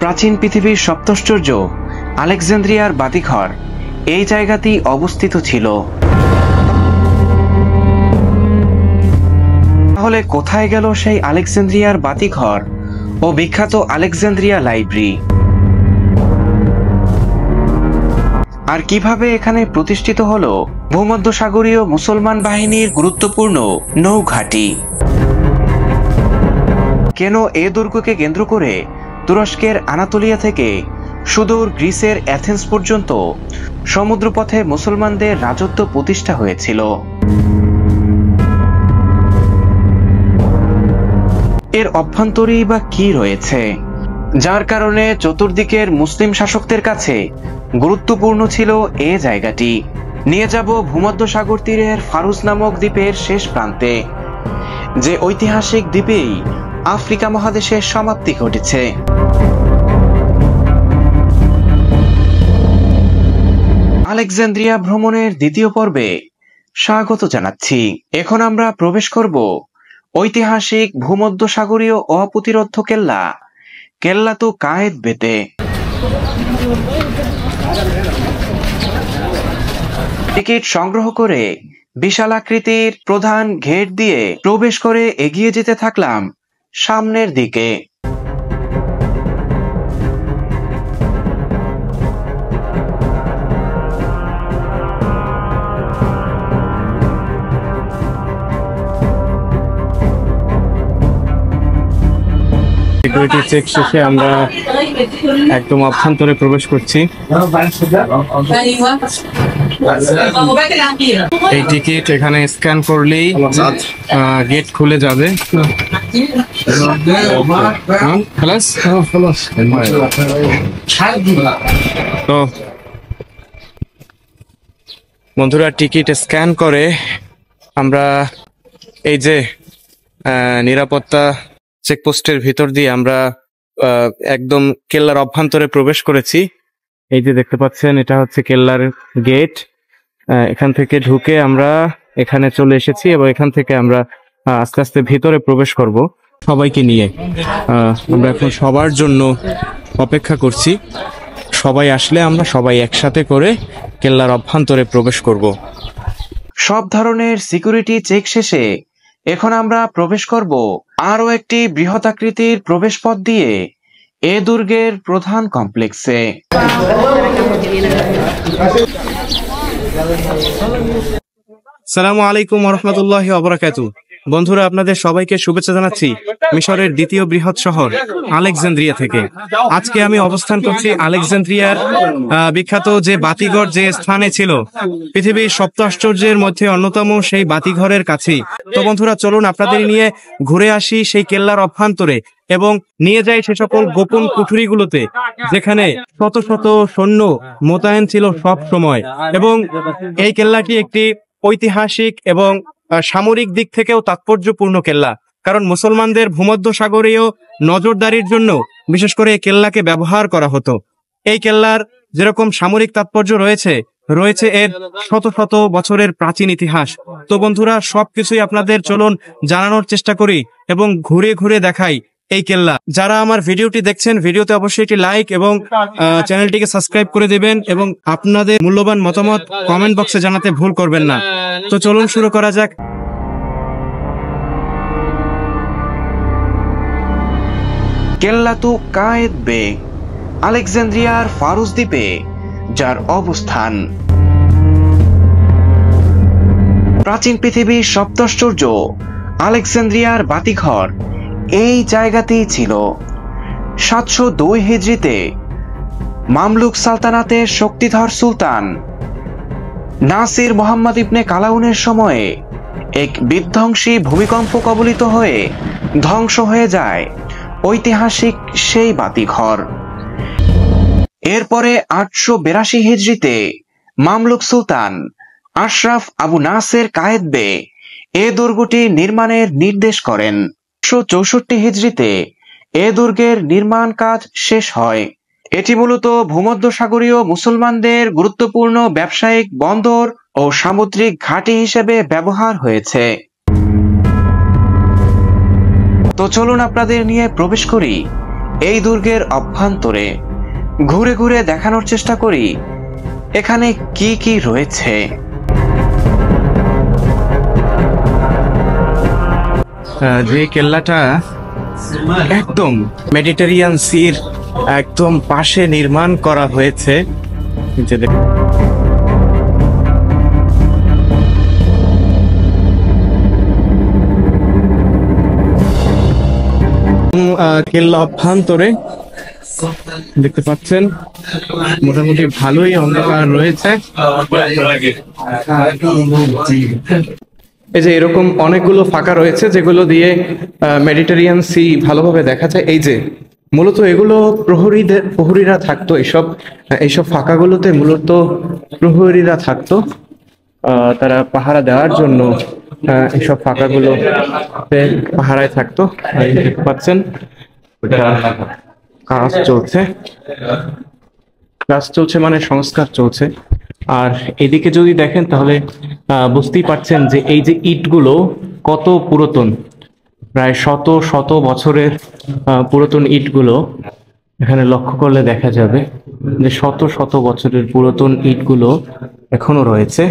প্রাচীন পৃথিবীর সপ্তাশ্চর্য আলেকজান্দ্রিয়ার বাতিঘর এই জায়গাতেই অবস্থিত ছিল। তাহলে কোথায় গেল সেই আলেকজান্দ্রিয়ার বাতিঘর ও বিখ্যাত আলেকজান্দ্রিয়া লাইব্রেরি? আর কিভাবে এখানে প্রতিষ্ঠিত হলো ভূমধ্যসাগরীয় মুসলমান বাহিনীর গুরুত্বপূর্ণ নৌঘাঁটি? কেন এ দুর্গকে কেন্দ্র করে তুরস্কের আনাতোলিয়া থেকে সুদূর গ্রিসের অ্যাথেন্স পর্যন্ত সমুদ্রপথে মুসলমানদের রাজত্ব প্রতিষ্ঠা হয়েছিল? এর অভ্যন্তরেই বা কি রয়েছে যার কারণে চতুর্দিকের মুসলিম শাসকদের কাছে গুরুত্বপূর্ণ ছিল এ জায়গাটি? নিয়ে যাব ভূমধ্যসাগর তীরের ফারুস নামক দ্বীপের শেষ প্রান্তে, যে ঐতিহাসিক দ্বীপেই আফ্রিকা মহাদেশের সমাপ্তি ঘটেছে। আলেকজান্দ্রিয়া ভ্রমণের দ্বিতীয় পর্বে স্বাগত জানাচ্ছি। এখন আমরা প্রবেশ করব ঐতিহাসিক ভূমধ্যসাগরীয় অপ্রতিরোধ্য কেল্লা কেল্লাতু কায়েতবেতে। টিকিট সংগ্রহ করে বিশাল আকৃতির প্রধান গেট দিয়ে প্রবেশ করে এগিয়ে যেতে থাকলাম সামনের দিকে। সিকিউরিটি চেক শেষে আমরা একদম অভ্যন্তরে প্রবেশ করছি। এই টিকিট এখানে স্ক্যান করলেই গেট খুলে যাবে। তো বন্ধুরা, টিকিট স্ক্যান করে আমরা এই যে নিরাপত্তা চেকপোস্টের ভিতর দিয়ে আমরা একদম কেল্লার অভ্যন্তরে প্রবেশ করেছি। এই যে দেখতে পাচ্ছেন, এটা হচ্ছে কেল্লার গেট। এখান থেকে ঢুকে আমরা এখানে চলে এসেছি এবং এখান থেকে আমরা আস্তে আস্তে ভিতরে প্রবেশ করব সবাইকে নিয়ে। আমরা এখন সবার জন্য অপেক্ষা করছি। সবাই আসলে আমরা সবাই একসাথে করে কেল্লার অভ্যন্তরে প্রবেশ করব। সব ধরনের সিকিউরিটি চেক শেষে এখন আমরা প্রবেশ করব আরো একটি বৃহৎ আকৃতির প্রবেশ পথ দিয়ে এ দুর্গের প্রধান কমপ্লেক্সে। আসসালামু আলাইকুম ওয়া রাহমাতুল্লাহি ওয়া বারাকাতুহু। বন্ধুরা, আপনাদের সবাইকে শুভেচ্ছা জানাচ্ছি মিশরের দ্বিতীয় বৃহৎ শহর আলেকজান্দ্রিয়া থেকে। আজকে আমি অবস্থান করছি আলেকজান্দ্রিয়ার বিখ্যাত যে বাতিঘর যে স্থানে ছিল, পৃথিবীর সপ্ত আশ্চর্যের মধ্যে অন্যতম সেই বাতিঘরের কাছেই। তো বন্ধুরা, চলুন আপনাদের নিয়ে ঘুরে আসি সেই কেল্লার অভ্যন্তরে এবং নিয়ে যাই সে সকল গোপন কুঠুরিগুলোতে, যেখানে শত শত সৈন্য মোতায়েন ছিল সব সময়। এবং এই কেল্লাটি একটি ঐতিহাসিক এবং সামরিক দিক থেকেও তাৎপর্যপূর্ণ কেল্লা, কারণ মুসলমানদের ভূমধ্যসাগরীয় নজরদারির জন্য বিশেষ করে এই কেল্লাকে ব্যবহার করা হতো। এই কেল্লার যেরকম সামরিক তাৎপর্য রয়েছে এর শত শত বছরের প্রাচীন ইতিহাস। তো বন্ধুরা, সবকিছুই আপনাদের চলুন জানানোর চেষ্টা করি এবং ঘুরে ঘুরে দেখাই এই কেল্লা। যারা আমার ভিডিওটি দেখছেন, ভিডিওতে অবশ্যই একটি লাইক এবং চ্যানেলটিকে সাবস্ক্রাইব করে দেবেন এবং আপনাদের মূল্যবান মতামত কমেন্ট বক্সে জানাতে ভুল করবেন না। তো চলুন শুরু করা যাক। কেল্লাতু কায়েতবে আলেকজান্দ্রিয়ার ফারুস দ্বীপে যার অবস্থান। প্রাচীন পৃথিবীর সপ্তাশ্চর্য আলেকজান্দ্রিয়ার বাতিঘর এই জায়গাতেই ছিল। 702 হিজরিতে মামলুক সালতানাতের শক্তিধর সুলতান নাসির মোহাম্মদ ইবনে কালাউনের সময়ে এক বিধ্বংসী ভূমিকম্প কবলিত হয়ে ধ্বংস হয়ে যায় ঐতিহাসিক সেই বাতিঘর। এরপরে 882 হিজরিতে মামলুক সুলতান আশরাফ আবু নাসের কায়েতবে এ দুর্গটি নির্মাণের নির্দেশ করেন। 864 হিজরিতে এ দুর্গের নির্মাণ কাজ শেষ হয়। এটি মূলত ভূমধ্যসাগরীয় মুসলমানদের গুরুত্বপূর্ণ ব্যবসায়িক বন্দর ও সামুদ্রিক ঘাঁটি হিসেবে ব্যবহার হয়েছে। তো চলুন আপনাদের নিয়ে প্রবেশ করি এই দুর্গের অভ্যন্তরে ঘুরে ঘুরে দেখানোর চেষ্টা করি এখানে কি কি রয়েছে। যে কেল্লাটা একদম মেডিটেরিয়ান সির একদম পাশে নির্মাণ করা হয়েছে, কেল্লা অভ্যন্তরে দেখতে পাচ্ছেন মোটামুটি ভালোই অন্ধকার রয়েছে। এই যে এরকম অনেকগুলো ফাঁকা রয়েছে যেগুলো দিয়ে মেডিটেরিয়ান সি ভালোভাবে দেখা যায়। এই যে মূলত এগুলো প্রহরীরা থাকতো, এইসব ফাঁকাগুলোতে মূলত প্রহরীরা থাকতো, তারা পাহারা দেওয়ার জন্য এইসব ফাঁকাগুলো পাহারায় থাকতো। দেখতে পাচ্ছেন কাজ চলছে মানে সংস্কার চলছে। আর এদিকে যদি দেখেন তাহলে বুঝতেই পারছেন যে এই যে ইটগুলো কত পুরাতন, প্রায় শত শত বছরের পুরাতন ইটগুলো এখানে লক্ষ্য করলে দেখা যাবে যে শত শত বছরের পুরাতন ইটগুলো এখনো রয়েছে।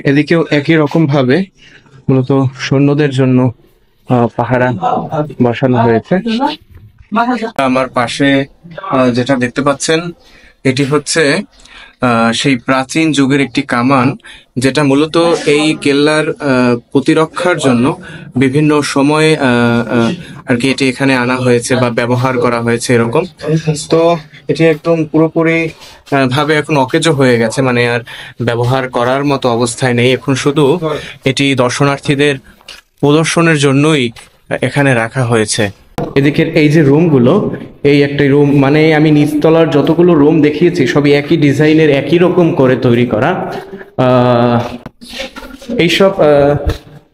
এদিকেও একই রকম ভাবে মূলত সৈন্যদের জন্য পাহারা বসানো হয়েছে। আমার পাশে যেটা দেখতে পাচ্ছেন এটি হচ্ছে সেই প্রাচীন যুগের একটি কামান, যেটা মূলত এই কেল্লার প্রতিরক্ষার জন্য বিভিন্ন সময়ে আর কি এটি এখানে আনা হয়েছে বা ব্যবহার করা হয়েছে এরকম। তো এটি একদম পুরোপুরি ভাবে এখন অকেজো হয়ে গেছে, মানে আর ব্যবহার করার মতো অবস্থায় নেই। এখন শুধু এটি দর্শনার্থীদের প্রদর্শনের জন্যই এখানে রাখা হয়েছে। এদিকের এই যে রুমগুলো, এই একটা রুম মানে আমি নিচতলার যতগুলো রুম দেখিয়েছি সবই একই ডিজাইনের, একই রকম করে তৈরি করা। এইসব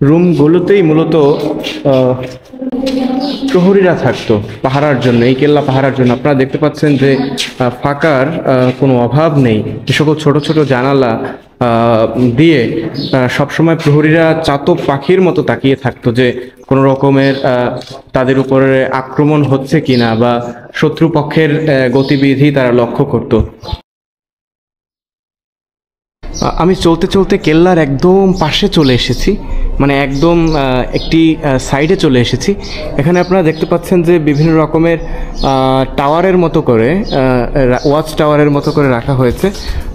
রুমগুলোতেই মূলত প্রহরীরা থাকতো পাহারার জন্য, এই কেল্লা পাহারার জন্য। আপনারা দেখতে পাচ্ছেন যে ফাঁকার কোনো অভাব নেই। এ সকল ছোট ছোট জানালা দিয়ে সবসময় প্রহরীরা চাতক পাখির মতো তাকিয়ে থাকতো যে কোনো রকমের তাদের উপরে আক্রমণ হচ্ছে কিনা বা শত্রুপক্ষের গতিবিধি তারা লক্ষ্য করত। আমি চলতে চলতে কেল্লার একদম পাশে চলে এসেছি, মানে একদম একটি সাইডে চলে এসেছি। এখানে আপনারা দেখতে পাচ্ছেন যে বিভিন্ন রকমের টাওয়ারের মতো করে, ওয়াচ টাওয়ারের মতো করে রাখা হয়েছে।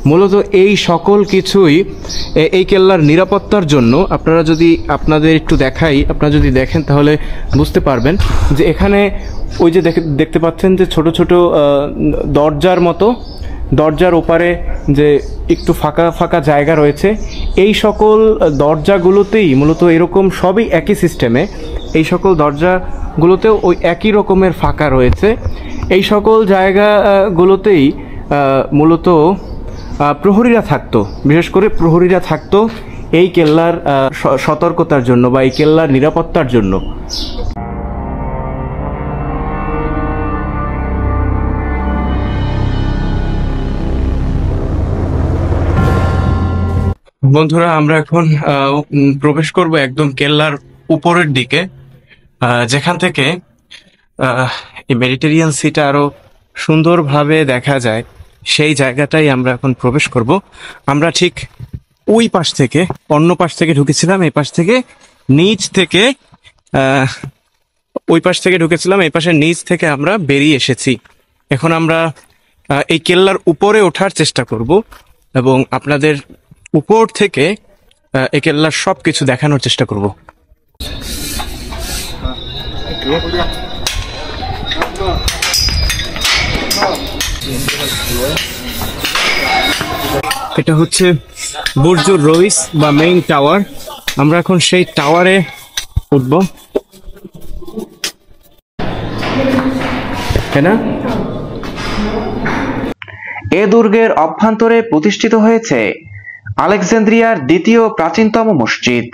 মূলত এই সকল কিছুই এই কেল্লার নিরাপত্তার জন্য। আপনাদের একটু দেখাই, আপনারা যদি দেখেন তাহলে বুঝতে পারবেন যে এখানে ওই যে দেখতে পাচ্ছেন যে ছোট ছোট দরজার ওপারে যে একটু ফাঁকা ফাঁকা জায়গা রয়েছে, এই সকল দরজাগুলোতেই মূলত এরকম সবই একই সিস্টেমে, এই সকল দরজাগুলোতেও ওই একই রকমের ফাঁকা রয়েছে। এই সকল জায়গাগুলোতেই মূলত প্রহরীরা থাকতো, বিশেষ করে প্রহরীরা থাকতো এই কেল্লার সতর্কতার জন্য বা এই কেল্লার নিরাপত্তার জন্য। বন্ধুরা, আমরা এখন প্রবেশ করব একদম কেল্লার উপরের দিকে, যেখান থেকে এই মেডিটেরিয়ান সিটা আরো সুন্দরভাবে দেখা যায়। সেই জায়গাটাই আমরা এখন প্রবেশ করব। আমরা ঠিক ওই পাশ থেকে, অন্য পাশ থেকে ঢুকেছিলাম, এই পাশ থেকে নিচ থেকে ওই পাশ থেকে ঢুকেছিলাম, এই পাশের নিচ থেকে আমরা বেরিয়ে এসেছি। এখন আমরা এই কেল্লার উপরে ওঠার চেষ্টা করব এবং আপনাদের উপর থেকে এই কেল্লার সবকিছু দেখানোর চেষ্টা করব। এটা হচ্ছে বুর্জুর রইস বা মেইন টাওয়ার। আমরা এখন সেই টাওয়ারে উঠব। এ দুর্গের অভ্যন্তরে প্রতিষ্ঠিত হয়েছে আলেকজান্দ্রিয়ার দ্বিতীয় প্রাচীনতম মসজিদ।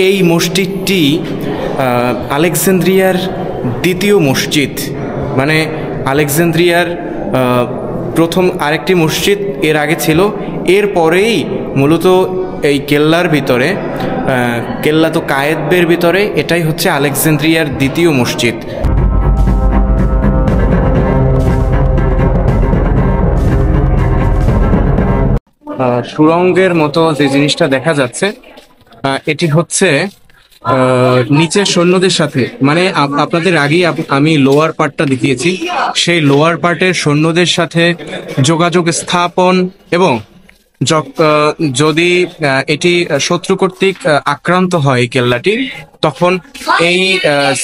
এই মসজিদটি আলেকজান্দ্রিয়ার দ্বিতীয় মসজিদ, মানে আলেকজান্দ্রিয়ার প্রথম আরেকটি মসজিদ এর আগে ছিল, এর পরেই মূলত এই কেল্লার ভিতরে, কেল্লা তো কায়েতবের ভিতরে, এটাই হচ্ছে আলেকজান্দ্রিয়ার দ্বিতীয় মসজিদ। সুড়ঙ্গের মতো যে জিনিসটা দেখা যাচ্ছে, এটি হচ্ছে নিচের সৈন্যদের সাথে, মানে আপনাদের আগেই আমি লোয়ার পার্টটা দেখিয়েছি, সেই লোয়ার পার্টের সৈন্যদের সাথে যোগাযোগ স্থাপন এবং যদি এটি শত্রু কর্তৃক আক্রান্ত হয় কেল্লাটি, তখন এই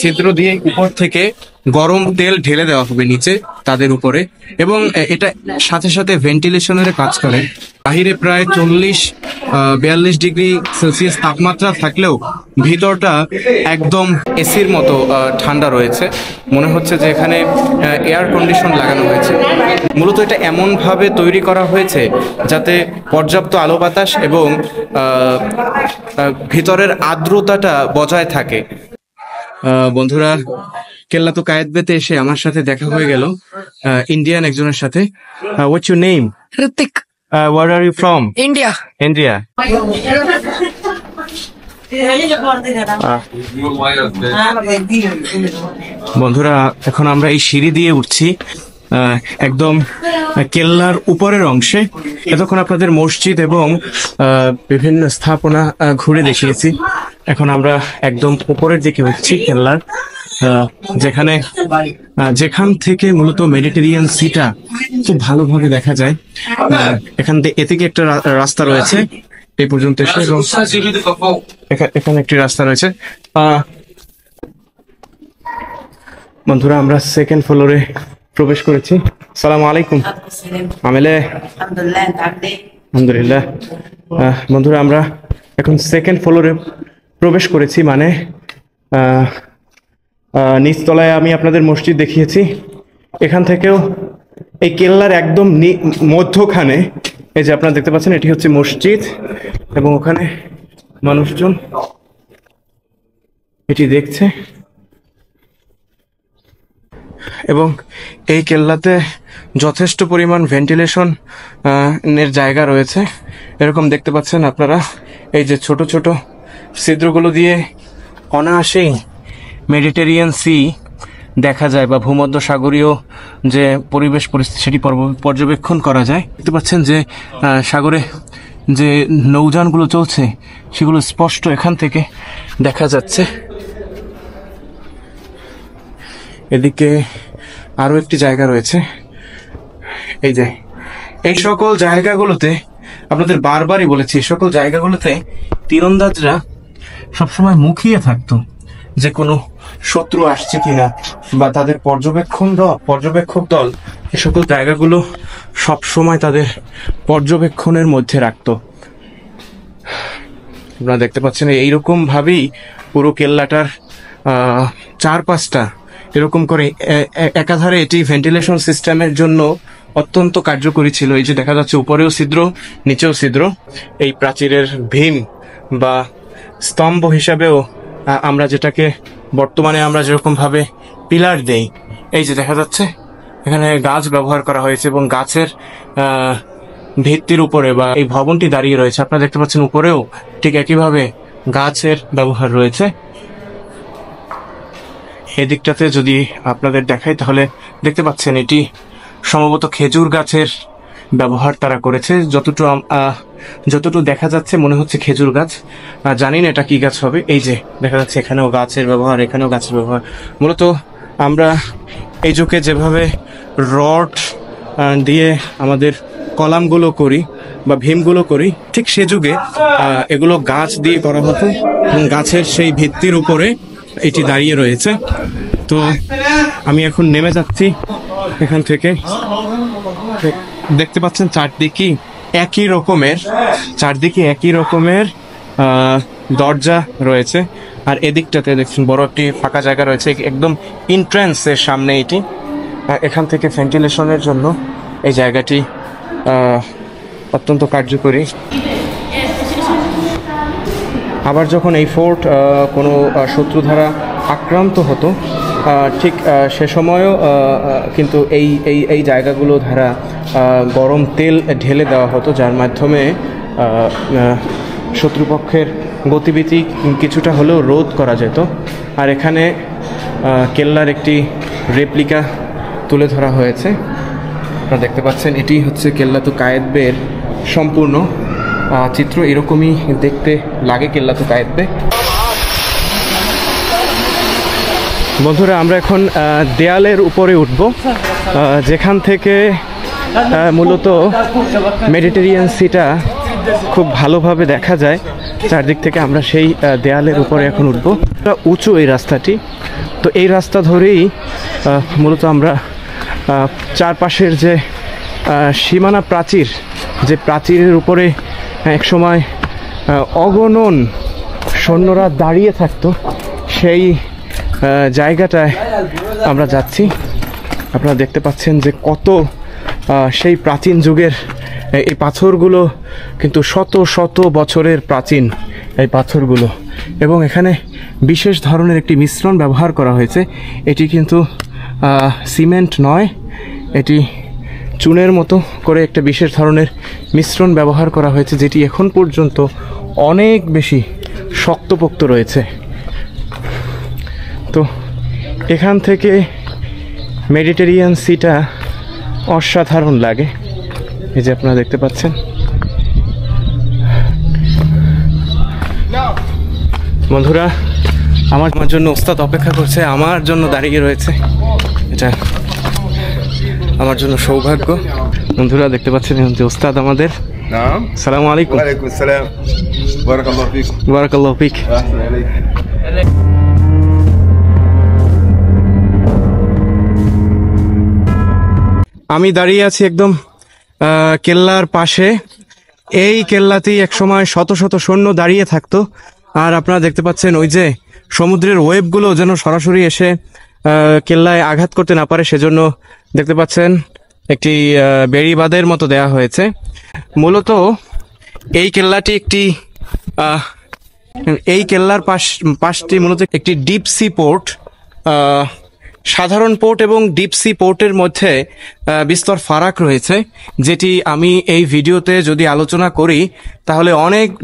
ছিদ্র দিয়ে উপর থেকে গরম তেল ঢেলে দেওয়া হবে নিচে তাদের উপরে, এবং এটা সাথে সাথে ভেন্টিলেশনের কাজ করে। বাহিরে প্রায় 40-42 ডিগ্রি সেলসিয়াস তাপমাত্রা থাকলেও ভিতরটা একদম এসির মতো ঠান্ডা রয়েছে, মনে হচ্ছে যে এখানে এয়ার কন্ডিশন লাগানো হয়েছে। মূলত এটা এমনভাবে তৈরি করা হয়েছে যাতে পর্যাপ্ত আলো বাতাস এবং ভিতরের আর্দ্রতাটা বজায় থাকে। বন্ধুরা, কেল্লা তো কায়েতবেতে এসে আমার সাথে দেখা হয়ে গেল ইন্ডিয়ান একজনের সাথে। What's your name? Ritik. Where are you from? India. India. বন্ধুরা, এখন আমরা এই সিঁড়ি দিয়ে উঠছি একদম কেল্লার উপরের অংশে। এতক্ষণ আপনাদের মসজিদ এবং বিভিন্ন স্থাপনা ঘুরে দেখিয়েছি, এখন আমরা একদম উপরের দিকে উঠছি কেল্লার, যেখান থেকে মূলত মেডিটেরিয়ান সিটা খুব ভালোভাবে দেখা যায়। এখান থেকে এদিকে একটা রাস্তা রয়েছে এই পর্যন্ত এসে, এবং এখানে একটি রাস্তা রয়েছে। বন্ধুরা, আমরা সেকেন্ড ফ্লোরে প্রবেশ করেছি। সালামু আলাইকুম। আমেলে আলহামদুলিল্লাহ। বন্ধুরা, আমরা এখন সেকেন্ড ফ্লোরে প্রবেশ করেছি, মানে নিচতলায় আমি আপনাদের মসজিদ দেখিয়েছি, এখান থেকেও এই কেল্লার একদম মধ্যখানে এই যে আপনারা দেখতে পাচ্ছেন, এটি হচ্ছে মসজিদ, এবং ওখানে মানুষজন এটি দেখছে। এবং এই কেল্লাতে যথেষ্ট পরিমাণ ভেন্টিলেশন এর জায়গা রয়েছে, এরকম দেখতে পাচ্ছেন আপনারা। এই যে ছোট ছোট ছিদ্রগুলো দিয়ে অনায়াসেই মেডিটেরিয়ান সি দেখা যায়, বা ভূমধ্য সাগরীয় যে পরিবেশ পরিস্থিতি সেটি পর্যবেক্ষণ করা যায়। দেখতে পাচ্ছেন যে সাগরে যে নৌযানগুলো চলছে সেগুলো স্পষ্ট এখান থেকে দেখা যাচ্ছে। এদিকে আরো একটি জায়গা রয়েছে, এই যে এই সকল জায়গাগুলোতে আপনাদের বারবারই বলেছি, এই সকল জায়গাগুলোতে তীরন্দাজরা সবসময় মুখিয়ে থাকতো যে কোনো শত্রু আসছে কিনা, বা তাদের পর্যবেক্ষক দল এই সকল জায়গাগুলো সবসময় তাদের পর্যবেক্ষণের মধ্যে রাখতো। আপনারা দেখতে পাচ্ছেন এইরকম ভাবেই পুরো কেল্লাটার চারপাশটা এরকম করে একাধারে এটি ভেন্টিলেশন সিস্টেমের জন্য অত্যন্ত কার্যকরী ছিল। এই যে দেখা যাচ্ছে উপরেও ছিদ্র, নিচেও ছিদ্র। এই প্রাচীরের ভীম বা স্তম্ভ হিসাবেও আমরা যেটাকে বর্তমানে আমরা যেরকম ভাবে পিলার দেই, এই যে দেখা যাচ্ছে এখানে গাছ ব্যবহার করা হয়েছে, এবং গাছের ভিত্তির উপরে বা এই ভবনটি দাঁড়িয়ে রয়েছে। আপনারা দেখতে পাচ্ছেন উপরেও ঠিক একইভাবে গাছের ব্যবহার রয়েছে। এদিকটাতে যদি আপনাদের দেখাই তাহলে দেখতে পাচ্ছেন এটি সম্ভবত খেজুর গাছের ব্যবহার তারা করেছে। যতটুকু দেখা যাচ্ছে মনে হচ্ছে খেজুর গাছ, জানি না এটা কি গাছ হবে। এই যে দেখা যাচ্ছে এখানেও গাছের ব্যবহার, এখানেও গাছের ব্যবহার। মূলত আমরা এই যুগে যেভাবে রড দিয়ে আমাদের কলামগুলো করি বা ভীমগুলো করি, ঠিক সে যুগে এগুলো গাছ দিয়ে করা হতো, এবং গাছের সেই ভিত্তির উপরে এটি দাঁড়িয়ে রয়েছে। তো আমি এখন নেমে যাচ্ছি এখান থেকে। দেখতে পাচ্ছেন চারদিকে একই রকমের দরজা রয়েছে, আর এদিকটাতে দেখছেন বড় একটি ফাঁকা জায়গা রয়েছে একদম এন্ট্রান্সের সামনে। এটি এখান থেকে ভেন্টিলেশনের জন্য এই জায়গাটি অত্যন্ত কার্যকরী। আবার যখন এই ফোর্ট কোনো শত্রু দ্বারা আক্রান্ত হতো ঠিক সে সময়ও কিন্তু এই জায়গাগুলো দ্বারা গরম তেল ঢেলে দেওয়া হতো, যার মাধ্যমে শত্রুপক্ষের গতিবিধি কিছুটা হলেও রোধ করা যেত। আর এখানে কেল্লার একটি রেপ্লিকা তুলে ধরা হয়েছে, আপনারা দেখতে পাচ্ছেন। এটি হচ্ছে কেল্লাতু কায়েতবের সম্পূর্ণ চিত্র। এরকমই দেখতে লাগে কেল্লাতু কায়েতবে। বন্ধুরা, আমরা এখন দেয়ালের উপরে উঠব, যেখান থেকে মূলত মেডিটেরিয়ান সিটা খুব ভালোভাবে দেখা যায় চারদিক থেকে। আমরা সেই দেয়ালের উপরে এখন উঠব। উঁচু এই রাস্তাটি, তো এই রাস্তা ধরেই মূলত আমরা চারপাশের যে সীমানা প্রাচীর, যে প্রাচীরের উপরে একসময় অগণন সৈন্যরা দাঁড়িয়ে থাকতো, সেই জায়গাটায় আমরা যাচ্ছি। আপনারা দেখতে পাচ্ছেন যে কত সেই প্রাচীন যুগের এই পাথরগুলো কিন্তু শত শত বছরের প্রাচীন এই পাথরগুলো, এবং এখানে বিশেষ ধরনের একটি মিশ্রণ ব্যবহার করা হয়েছে। এটি কিন্তু সিমেন্ট নয়, এটি চুনের মতো করে একটা বিশেষ ধরনের মিশ্রণ ব্যবহার করা হয়েছে, যেটি এখন পর্যন্ত অনেক বেশি শক্তপোক্ত রয়েছে। তো এখান থেকে মেডিটেরিয়ান সিটা অসাধারণ লাগে, এই যে আপনারা দেখতে পাচ্ছেন। বন্ধুরা, আমার জন্য ওস্তাদ অপেক্ষা করছে, আমার জন্য দাঁড়িয়ে রয়েছে। এটা আমার জন্য সৌভাগ্য। বন্ধুরা দেখতে পাচ্ছেন যে ওস্তাদ আমাদের। আসসালামু আলাইকুম। ওয়ালাইকুম আসসালাম। বারাকাল্লাহু ফিক। বারাকাল্লাহু ফিক। আমি দাঁড়িয়ে আছি একদম কেল্লার পাশে। এই কেল্লাতেই একসময় শত শত সৈন্য দাঁড়িয়ে থাকতো। আর আপনারা দেখতে পাচ্ছেন ওই যে সমুদ্রের ওয়েভগুলো যেন সরাসরি এসে কেল্লায় আঘাত করতে না পারে, সেজন্য দেখতে পাচ্ছেন একটি বেড়িবাঁধের মতো দেয়া হয়েছে। মূলত এই কেল্লাটি একটি এই কেল্লার পাশটি মূলত একটি ডিপ সি পোর্ট। সাধারণ পোর্ট এবং ডিপ সি পোর্টের মধ্যে বিস্তর ফারাক রয়েছে, যেটি আমি এই ভিডিওতে যদি আলোচনা করি তাহলে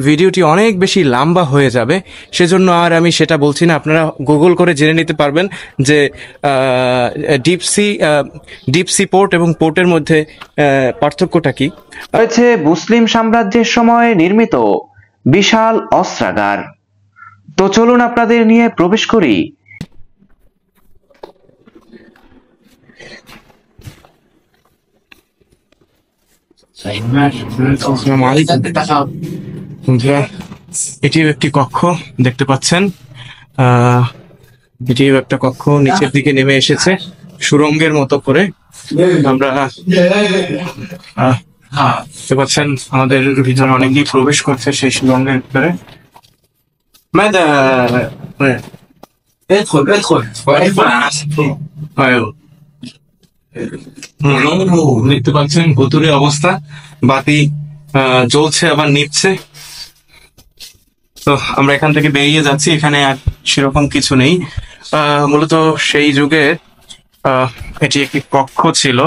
ভিডিওটি অনেক বেশি লম্বা হয়ে যাবে, সেজন্য আর আমি সেটা বলছি না। আপনারা গুগল করে জেনে নিতে পারবেন যে ডিপ সি পোর্ট এবং পোর্টের মধ্যে পার্থক্যটা কি। রয়েছে মুসলিম সাম্রাজ্যের সময় নির্মিত বিশাল অস্ত্রাগার। তো চলুন আপনাদের নিয়ে প্রবেশ করি। এটিও একটি কক্ষ দেখতে পাচ্ছেন। এটিও একটা কক্ষ, নিচের দিকে নেমে এসেছে সুড়ঙ্গের মতো করে। আমরা দেখতে পাচ্ছেন আমাদের ভিতরে অনেকেই প্রবেশ করছে সেই সুড়ঙ্গের ভিতরে। দেখতে পাচ্ছেন ভুতুরে অবস্থা, বাতি জ্বলছে আবার নিভছে। তো আমরা এখান থেকে বেরিয়ে যাচ্ছি। এখানে আর সেরকম কিছু নেই। মূলত সেই যুগে এটি একটি কক্ষ ছিল।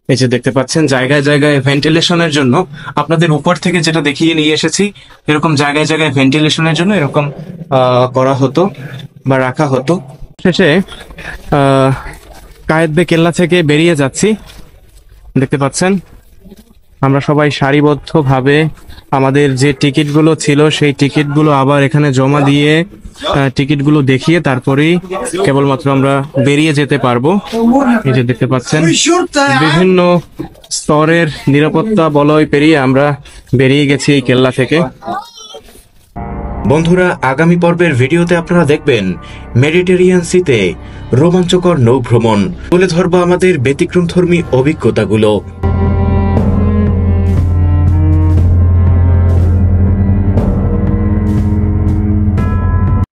এই যে দেখতে পাচ্ছেন জায়গায় জায়গায় ভেন্টিলেশনের জন্য, আপনাদের উপর থেকে যেটা দেখিয়ে নিয়ে এসেছি, এরকম জায়গায় জায়গায় ভেন্টিলেশনের জন্য এরকম করা হতো বা রাখা হতো। শেষে কায়েতবে কেল্লা থেকে বেরিয়ে যাচ্ছি। দেখতে পাচ্ছেন আমরা সবাই সারিবদ্ধভাবে আমাদের যে টিকিটগুলো ছিল সেই টিকিটগুলো আবার এখানে জমা দিয়ে টিকিটগুলো দেখিয়ে তারপরেই কেবলমাত্র আমরা বেরিয়ে যেতে পারবো। এই যে দেখতে পাচ্ছেন বিভিন্ন স্তরের নিরাপত্তা বলয় পেরিয়ে আমরা বেরিয়ে গেছি এই কেল্লা থেকে। বন্ধুরা, আগামী পর্বের ভিডিওতে আপনারা দেখবেন মেডিটেরিয়ান সিতে রোমাঞ্চকর নৌ ভ্রমণ, তুলে ধরবো আমাদের ব্যতিক্রমধর্মী অভিজ্ঞতাগুলো।